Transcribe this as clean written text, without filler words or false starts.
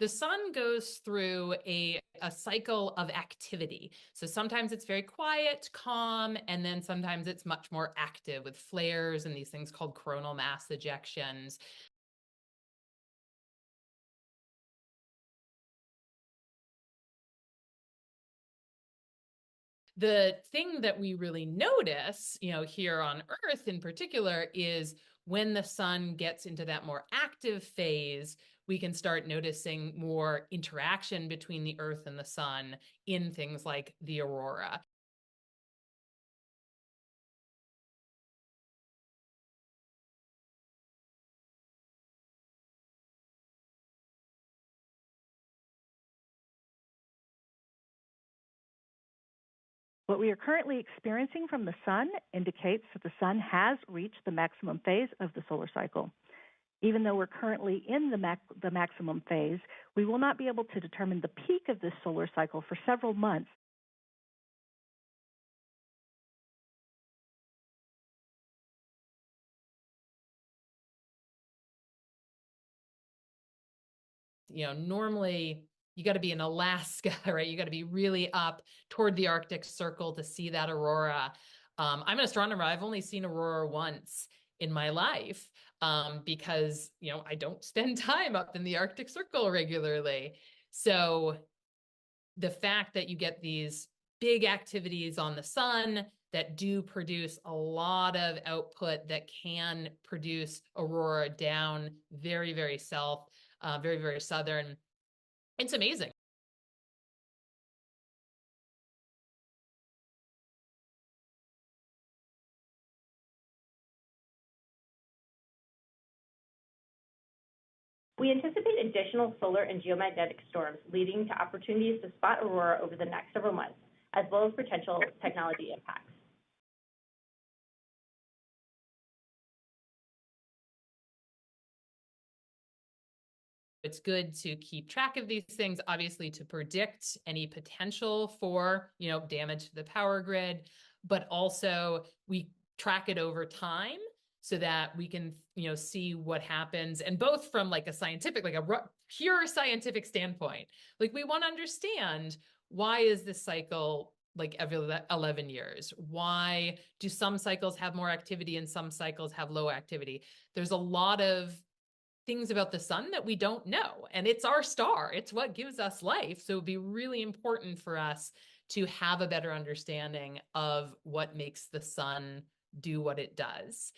The sun goes through a cycle of activity. So sometimes it's very quiet, calm, and then sometimes it's much more active with flares and these things called coronal mass ejections. The thing that we really notice, here on Earth in particular, is when the sun gets into that more active phase, we can start noticing more interaction between the Earth and the sun in things like the aurora. What we are currently experiencing from the sun indicates that the sun has reached the maximum phase of the solar cycle. Even though we're currently in the maximum phase, we will not be able to determine the peak of this solar cycle for several months. Normally you got to be in Alaska, right? You got to be really up toward the Arctic Circle to see that aurora. I'm an astronomer. I've only seen aurora once in my life because, I don't spend time up in the Arctic Circle regularly. So the fact that you get these big activities on the sun that do produce a lot of output that can produce aurora down very, very south, very, very southern. It's amazing. We anticipate additional solar and geomagnetic storms leading to opportunities to spot aurora over the next several months, as well as potential technology impacts. It's good to keep track of these things, obviously, to predict any potential for, damage to the power grid, but also we track it over time so that we can, see what happens. And both from like a scientific, like a pure scientific standpoint, like we want to understand, why is this cycle like every 11 years? Why do some cycles have more activity and some cycles have low activity? There's a lot of things about the sun that we don't know, and it's our star. It's what gives us life. So it'd be really important for us to have a better understanding of what makes the sun do what it does.